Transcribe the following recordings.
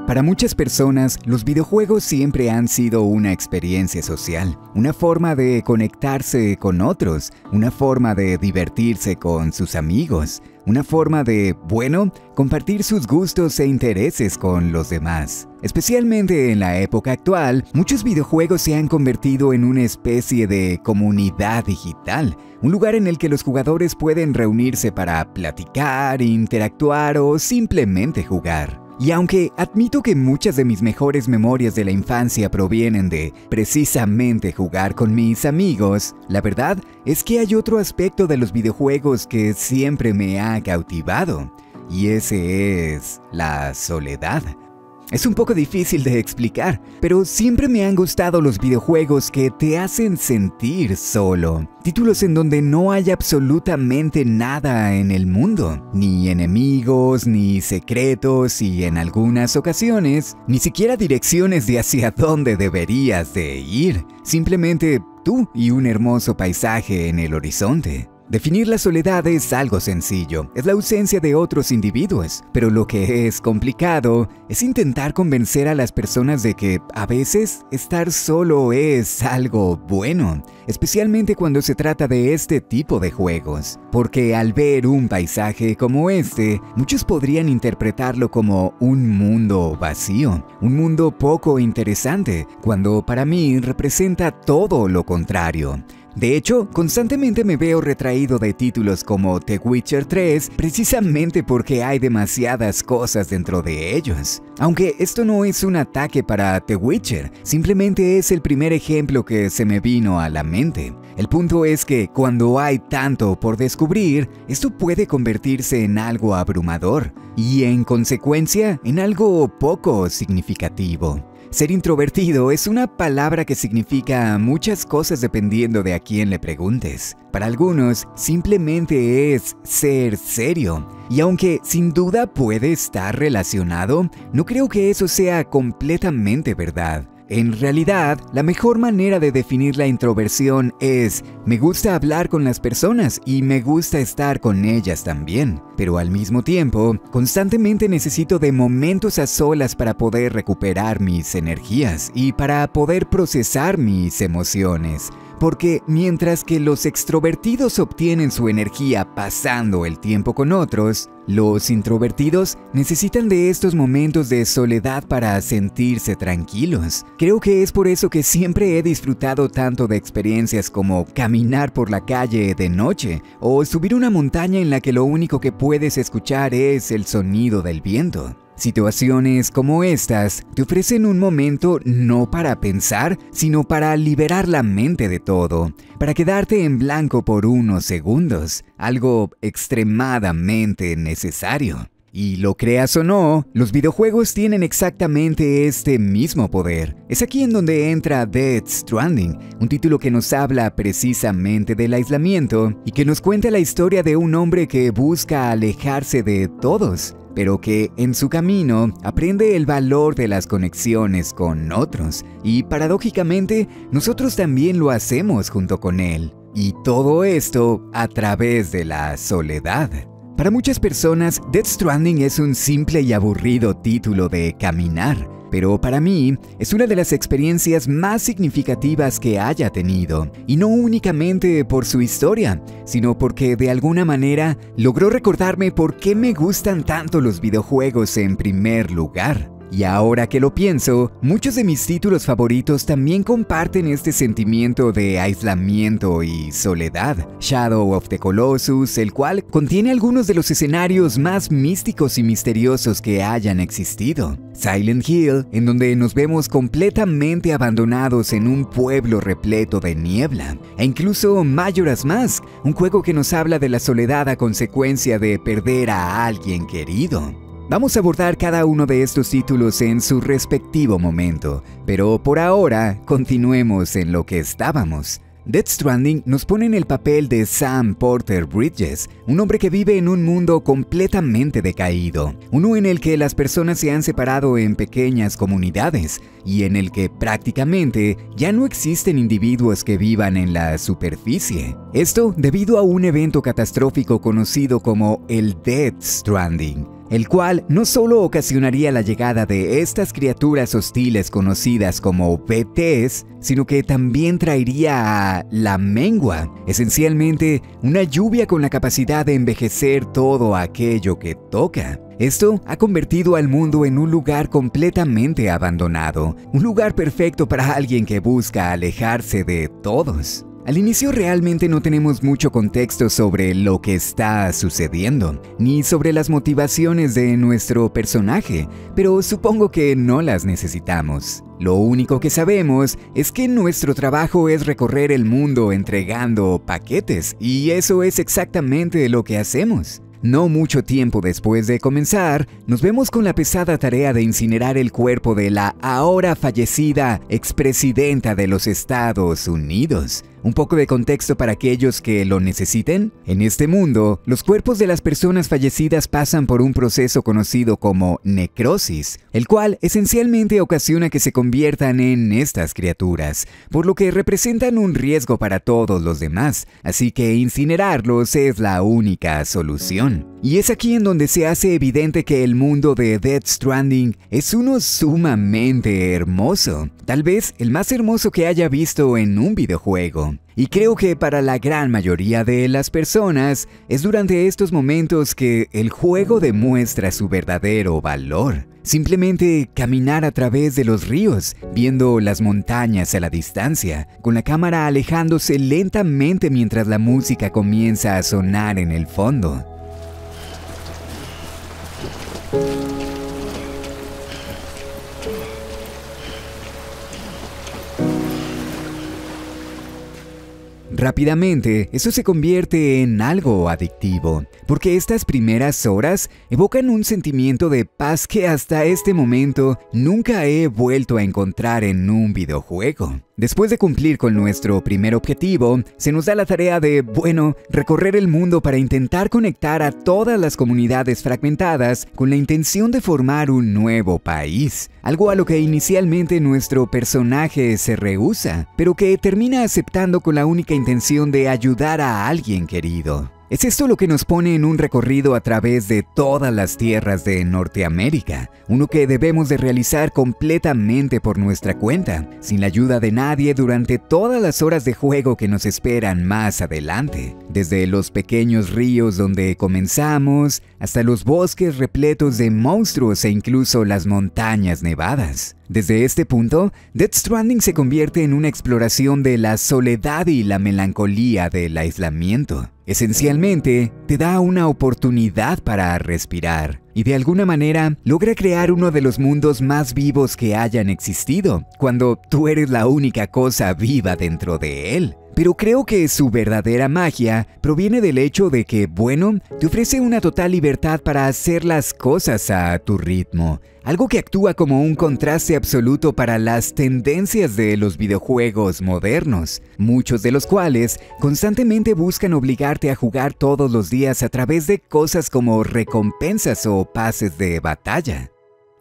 Para muchas personas, los videojuegos siempre han sido una experiencia social, una forma de conectarse con otros, una forma de divertirse con sus amigos, una forma de, compartir sus gustos e intereses con los demás. Especialmente en la época actual, muchos videojuegos se han convertido en una especie de comunidad digital, un lugar en el que los jugadores pueden reunirse para platicar, interactuar o simplemente jugar. Y aunque admito que muchas de mis mejores memorias de la infancia provienen de precisamente jugar con mis amigos, la verdad es que hay otro aspecto de los videojuegos que siempre me ha cautivado, y ese es la soledad. Es un poco difícil de explicar, pero siempre me han gustado los videojuegos que te hacen sentir solo. Títulos en donde no hay absolutamente nada en el mundo, ni enemigos, ni secretos y en algunas ocasiones, ni siquiera direcciones de hacia dónde deberías de ir. Simplemente tú y un hermoso paisaje en el horizonte. Definir la soledad es algo sencillo, es la ausencia de otros individuos, pero lo que es complicado es intentar convencer a las personas de que a veces estar solo es algo bueno, especialmente cuando se trata de este tipo de juegos, porque al ver un paisaje como este, muchos podrían interpretarlo como un mundo vacío, un mundo poco interesante, cuando para mí representa todo lo contrario. De hecho, constantemente me veo retraído de títulos como The Witcher 3 precisamente porque hay demasiadas cosas dentro de ellos. Aunque esto no es un ataque para The Witcher, simplemente es el primer ejemplo que se me vino a la mente. El punto es que cuando hay tanto por descubrir, esto puede convertirse en algo abrumador y en consecuencia en algo poco significativo. Ser introvertido es una palabra que significa muchas cosas dependiendo de a quién le preguntes. Para algunos, simplemente es ser serio. Y aunque sin duda puede estar relacionado, no creo que eso sea completamente verdad. En realidad, la mejor manera de definir la introversión es: me gusta hablar con las personas y me gusta estar con ellas también, pero al mismo tiempo, constantemente necesito de momentos a solas para poder recuperar mis energías y para poder procesar mis emociones. Porque mientras que los extrovertidos obtienen su energía pasando el tiempo con otros, los introvertidos necesitan de estos momentos de soledad para sentirse tranquilos. Creo que es por eso que siempre he disfrutado tanto de experiencias como caminar por la calle de noche o subir una montaña en la que lo único que puedes escuchar es el sonido del viento. Situaciones como estas te ofrecen un momento no para pensar, sino para liberar la mente de todo, para quedarte en blanco por unos segundos, algo extremadamente necesario. Y lo creas o no, los videojuegos tienen exactamente este mismo poder. Es aquí en donde entra Death Stranding, un título que nos habla precisamente del aislamiento y que nos cuenta la historia de un hombre que busca alejarse de todos, pero que en su camino aprende el valor de las conexiones con otros, y paradójicamente nosotros también lo hacemos junto con él. Y todo esto a través de la soledad. Para muchas personas, Death Stranding es un simple y aburrido título de caminar, pero para mí es una de las experiencias más significativas que haya tenido, y no únicamente por su historia, sino porque de alguna manera logró recordarme por qué me gustan tanto los videojuegos en primer lugar. Y ahora que lo pienso, muchos de mis títulos favoritos también comparten este sentimiento de aislamiento y soledad. Shadow of the Colossus, el cual contiene algunos de los escenarios más místicos y misteriosos que hayan existido. Silent Hill, en donde nos vemos completamente abandonados en un pueblo repleto de niebla. E incluso Majora's Mask, un juego que nos habla de la soledad a consecuencia de perder a alguien querido. Vamos a abordar cada uno de estos títulos en su respectivo momento, pero por ahora continuemos en lo que estábamos. Death Stranding nos pone en el papel de Sam Porter Bridges, un hombre que vive en un mundo completamente decaído, uno en el que las personas se han separado en pequeñas comunidades y en el que prácticamente ya no existen individuos que vivan en la superficie. Esto debido a un evento catastrófico conocido como el Death Stranding, el cual no solo ocasionaría la llegada de estas criaturas hostiles conocidas como BTs, sino que también traería a la mengua, esencialmente una lluvia con la capacidad de envejecer todo aquello que toca. Esto ha convertido al mundo en un lugar completamente abandonado, un lugar perfecto para alguien que busca alejarse de todos. Al inicio realmente no tenemos mucho contexto sobre lo que está sucediendo, ni sobre las motivaciones de nuestro personaje, pero supongo que no las necesitamos. Lo único que sabemos es que nuestro trabajo es recorrer el mundo entregando paquetes, y eso es exactamente lo que hacemos. No mucho tiempo después de comenzar, nos vemos con la pesada tarea de incinerar el cuerpo de la ahora fallecida expresidenta de los Estados Unidos. Un poco de contexto para aquellos que lo necesiten. En este mundo, los cuerpos de las personas fallecidas pasan por un proceso conocido como necrosis, el cual esencialmente ocasiona que se conviertan en estas criaturas, por lo que representan un riesgo para todos los demás, así que incinerarlos es la única solución. Y es aquí en donde se hace evidente que el mundo de Death Stranding es uno sumamente hermoso, tal vez el más hermoso que haya visto en un videojuego. Y creo que para la gran mayoría de las personas es durante estos momentos que el juego demuestra su verdadero valor. Simplemente caminar a través de los ríos, viendo las montañas a la distancia, con la cámara alejándose lentamente mientras la música comienza a sonar en el fondo. Rápidamente, eso se convierte en algo adictivo, porque estas primeras horas evocan un sentimiento de paz que hasta este momento nunca he vuelto a encontrar en un videojuego. Después de cumplir con nuestro primer objetivo, se nos da la tarea de, recorrer el mundo para intentar conectar a todas las comunidades fragmentadas con la intención de formar un nuevo país. Algo a lo que inicialmente nuestro personaje se rehúsa, pero que termina aceptando con la única intención de ayudar a alguien querido. Es esto lo que nos pone en un recorrido a través de todas las tierras de Norteamérica, uno que debemos de realizar completamente por nuestra cuenta, sin la ayuda de nadie durante todas las horas de juego que nos esperan más adelante. Desde los pequeños ríos donde comenzamos, hasta los bosques repletos de monstruos e incluso las montañas nevadas. Desde este punto, Death Stranding se convierte en una exploración de la soledad y la melancolía del aislamiento. Esencialmente, te da una oportunidad para respirar y de alguna manera logra crear uno de los mundos más vivos que hayan existido, cuando tú eres la única cosa viva dentro de él. Pero creo que su verdadera magia proviene del hecho de que, te ofrece una total libertad para hacer las cosas a tu ritmo. Algo que actúa como un contraste absoluto para las tendencias de los videojuegos modernos, muchos de los cuales constantemente buscan obligarte a jugar todos los días a través de cosas como recompensas o pases de batalla.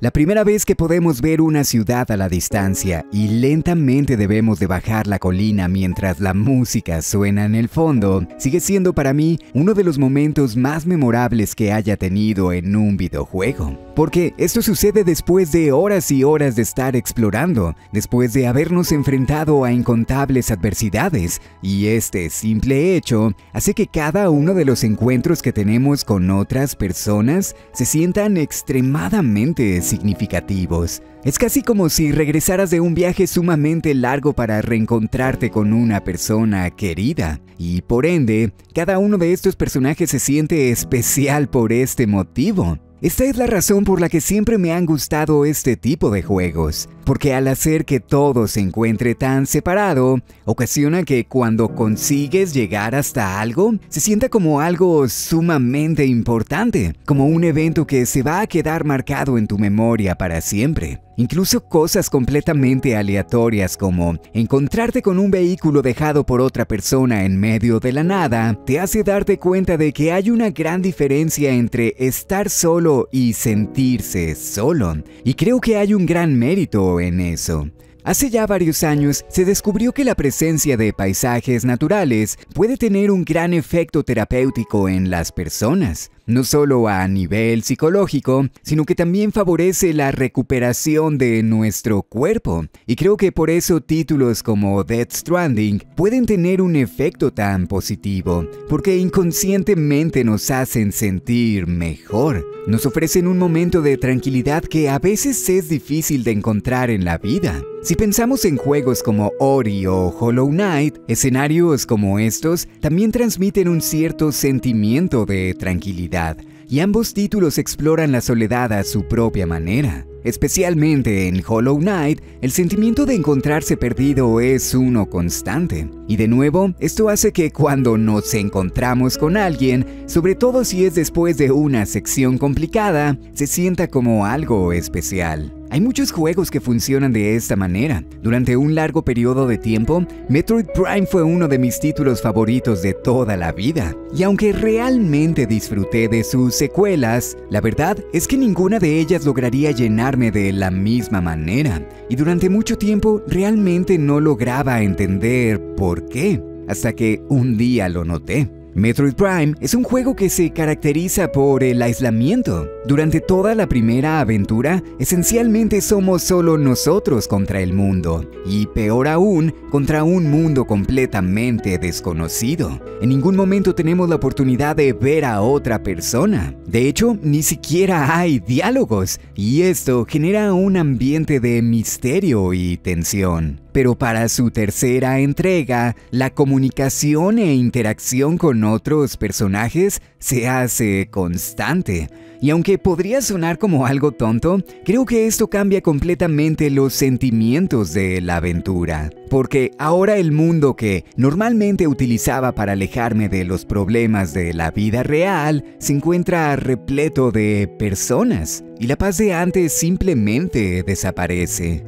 La primera vez que podemos ver una ciudad a la distancia y lentamente debemos de bajar la colina mientras la música suena en el fondo, sigue siendo para mí uno de los momentos más memorables que haya tenido en un videojuego. Porque esto sucede después de horas y horas de estar explorando, después de habernos enfrentado a incontables adversidades, y este simple hecho hace que cada uno de los encuentros que tenemos con otras personas se sientan extremadamente significativos. Es casi como si regresaras de un viaje sumamente largo para reencontrarte con una persona querida. Y por ende, cada uno de estos personajes se siente especial por este motivo. Esta es la razón por la que siempre me han gustado este tipo de juegos, porque al hacer que todo se encuentre tan separado, ocasiona que cuando consigues llegar hasta algo, se sienta como algo sumamente importante, como un evento que se va a quedar marcado en tu memoria para siempre. Incluso cosas completamente aleatorias como encontrarte con un vehículo dejado por otra persona en medio de la nada te hace darte cuenta de que hay una gran diferencia entre estar solo y sentirse solo. Y creo que hay un gran mérito en eso. Hace ya varios años se descubrió que la presencia de paisajes naturales puede tener un gran efecto terapéutico en las personas, no solo a nivel psicológico, sino que también favorece la recuperación de nuestro cuerpo. Y creo que por eso títulos como Death Stranding pueden tener un efecto tan positivo, porque inconscientemente nos hacen sentir mejor. Nos ofrecen un momento de tranquilidad que a veces es difícil de encontrar en la vida. Si pensamos en juegos como Ori o Hollow Knight, escenarios como estos también transmiten un cierto sentimiento de tranquilidad, y ambos títulos exploran la soledad a su propia manera. Especialmente en Hollow Knight, el sentimiento de encontrarse perdido es uno constante. Y de nuevo, esto hace que cuando nos encontramos con alguien, sobre todo si es después de una sección complicada, se sienta como algo especial. Hay muchos juegos que funcionan de esta manera. Durante un largo periodo de tiempo, Metroid Prime fue uno de mis títulos favoritos de toda la vida. Y aunque realmente disfruté de sus secuelas, la verdad es que ninguna de ellas lograría llenarme de la misma manera. Y durante mucho tiempo realmente no lograba entender por qué, hasta que un día lo noté. Metroid Prime es un juego que se caracteriza por el aislamiento. Durante toda la primera aventura, esencialmente somos solo nosotros contra el mundo, y peor aún, contra un mundo completamente desconocido. En ningún momento tenemos la oportunidad de ver a otra persona. De hecho, ni siquiera hay diálogos, y esto genera un ambiente de misterio y tensión. Pero para su tercera entrega, la comunicación e interacción con otros personajes se hace constante. Y aunque podría sonar como algo tonto, creo que esto cambia completamente los sentimientos de la aventura. Porque ahora el mundo que normalmente utilizaba para alejarme de los problemas de la vida real se encuentra repleto de personas, y la paz de antes simplemente desaparece.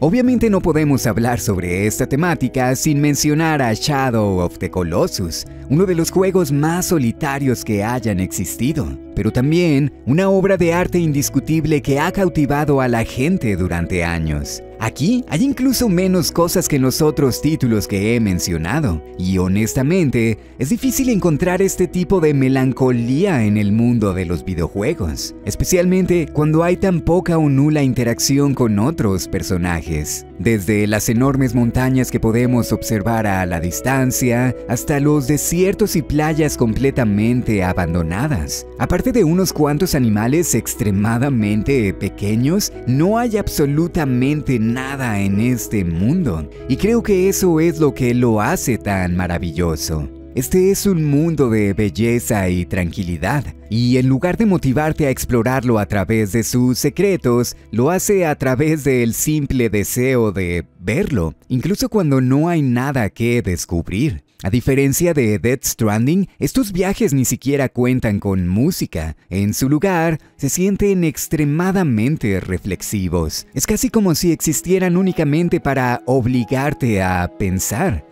Obviamente no podemos hablar sobre esta temática sin mencionar a Shadow of the Colossus, uno de los juegos más solitarios que hayan existido, pero también una obra de arte indiscutible que ha cautivado a la gente durante años. Aquí hay incluso menos cosas que en los otros títulos que he mencionado, y honestamente es difícil encontrar este tipo de melancolía en el mundo de los videojuegos, especialmente cuando hay tan poca o nula interacción con otros personajes. Desde las enormes montañas que podemos observar a la distancia, hasta los desiertos y playas completamente abandonadas. Aparte de unos cuantos animales extremadamente pequeños, no hay absolutamente nada en este mundo, y creo que eso es lo que lo hace tan maravilloso. Este es un mundo de belleza y tranquilidad, y en lugar de motivarte a explorarlo a través de sus secretos, lo hace a través del simple deseo de verlo, incluso cuando no hay nada que descubrir. A diferencia de Death Stranding, estos viajes ni siquiera cuentan con música. En su lugar, se sienten extremadamente reflexivos. Es casi como si existieran únicamente para obligarte a pensar.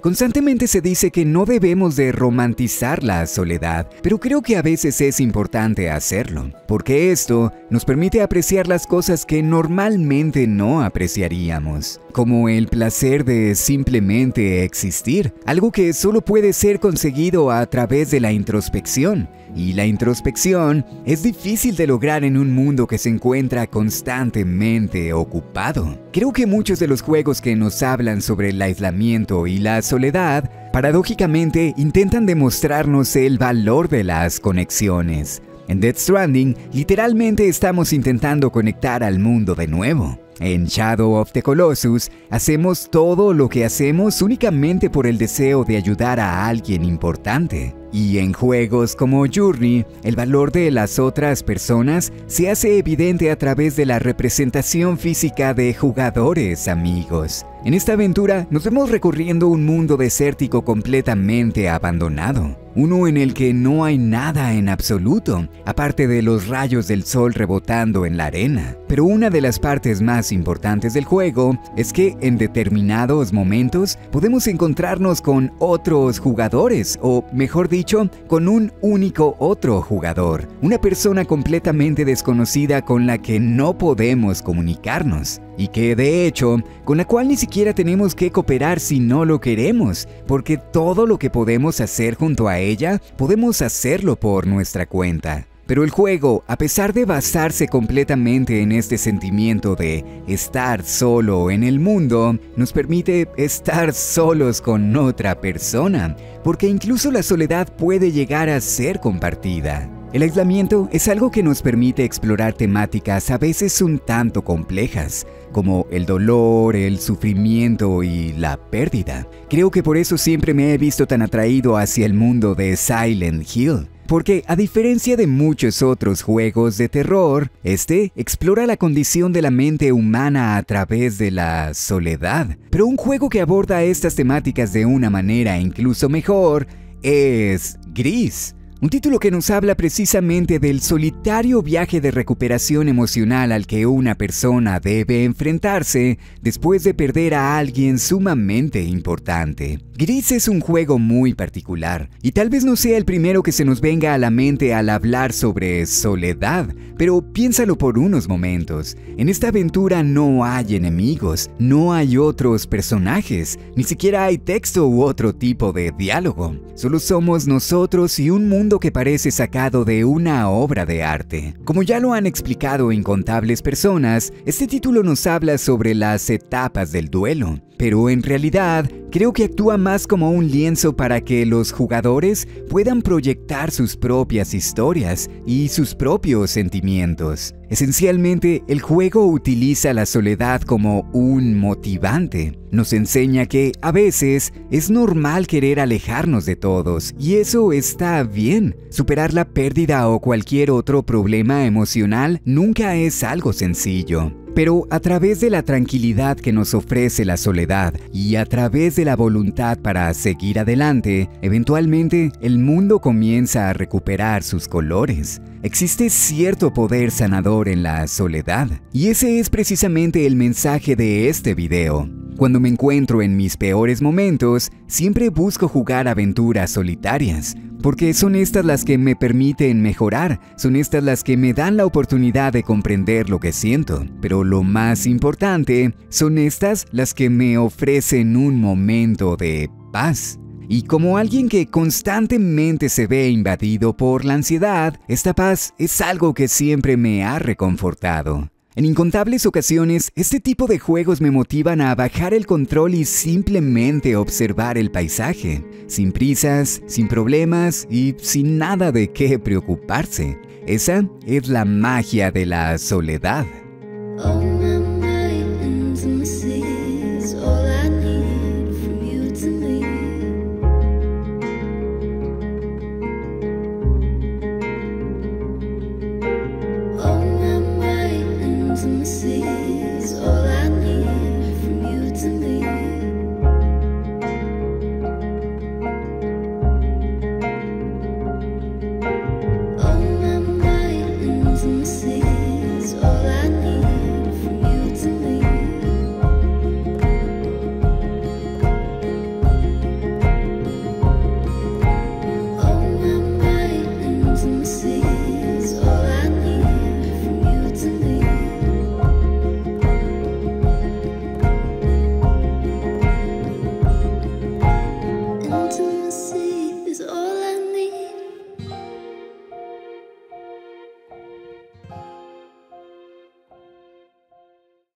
Constantemente se dice que no debemos de romantizar la soledad, pero creo que a veces es importante hacerlo, porque esto nos permite apreciar las cosas que normalmente no apreciaríamos, como el placer de simplemente existir, algo que solo puede ser conseguido a través de la introspección. Y la introspección es difícil de lograr en un mundo que se encuentra constantemente ocupado. Creo que muchos de los juegos que nos hablan sobre el aislamiento y la soledad, paradójicamente intentan demostrarnos el valor de las conexiones. En Death Stranding, literalmente estamos intentando conectar al mundo de nuevo. En Shadow of the Colossus, hacemos todo lo que hacemos únicamente por el deseo de ayudar a alguien importante. Y en juegos como Journey, el valor de las otras personas se hace evidente a través de la representación física de jugadores amigos. En esta aventura nos vemos recorriendo un mundo desértico completamente abandonado. Uno en el que no hay nada en absoluto, aparte de los rayos del sol rebotando en la arena. Pero una de las partes más importantes del juego es que en determinados momentos podemos encontrarnos con otros jugadores, o mejor dicho, con un único otro jugador. Una persona completamente desconocida con la que no podemos comunicarnos. Y que de hecho, con la cual ni siquiera tenemos que cooperar si no lo queremos, porque todo lo que podemos hacer junto a ella, podemos hacerlo por nuestra cuenta. Pero el juego, a pesar de basarse completamente en este sentimiento de estar solo en el mundo, nos permite estar solos con otra persona, porque incluso la soledad puede llegar a ser compartida. El aislamiento es algo que nos permite explorar temáticas a veces un tanto complejas, como el dolor, el sufrimiento y la pérdida. Creo que por eso siempre me he visto tan atraído hacia el mundo de Silent Hill. Porque a diferencia de muchos otros juegos de terror, este explora la condición de la mente humana a través de la soledad. Pero un juego que aborda estas temáticas de una manera incluso mejor es Gris. Un título que nos habla precisamente del solitario viaje de recuperación emocional al que una persona debe enfrentarse después de perder a alguien sumamente importante. Gris es un juego muy particular, y tal vez no sea el primero que se nos venga a la mente al hablar sobre soledad, pero piénsalo por unos momentos. En esta aventura no hay enemigos, no hay otros personajes, ni siquiera hay texto u otro tipo de diálogo. Solo somos nosotros y un mundo que parece sacado de una obra de arte. Como ya lo han explicado incontables personas, este título nos habla sobre las etapas del duelo, pero en realidad creo que actúa más como un lienzo para que los jugadores puedan proyectar sus propias historias y sus propios sentimientos. Esencialmente, el juego utiliza la soledad como un motivante. Nos enseña que, a veces, es normal querer alejarnos de todos, y eso está bien. Superar la pérdida o cualquier otro problema emocional nunca es algo sencillo. Pero a través de la tranquilidad que nos ofrece la soledad y a través de la voluntad para seguir adelante, eventualmente el mundo comienza a recuperar sus colores. Existe cierto poder sanador en la soledad, y ese es precisamente el mensaje de este video. Cuando me encuentro en mis peores momentos, siempre busco jugar aventuras solitarias, porque son estas las que me permiten mejorar, son estas las que me dan la oportunidad de comprender lo que siento. Pero lo más importante, son estas las que me ofrecen un momento de paz. Y como alguien que constantemente se ve invadido por la ansiedad, esta paz es algo que siempre me ha reconfortado. En incontables ocasiones, este tipo de juegos me motivan a bajar el control y simplemente observar el paisaje, sin prisas, sin problemas y sin nada de qué preocuparse. Esa es la magia de la soledad.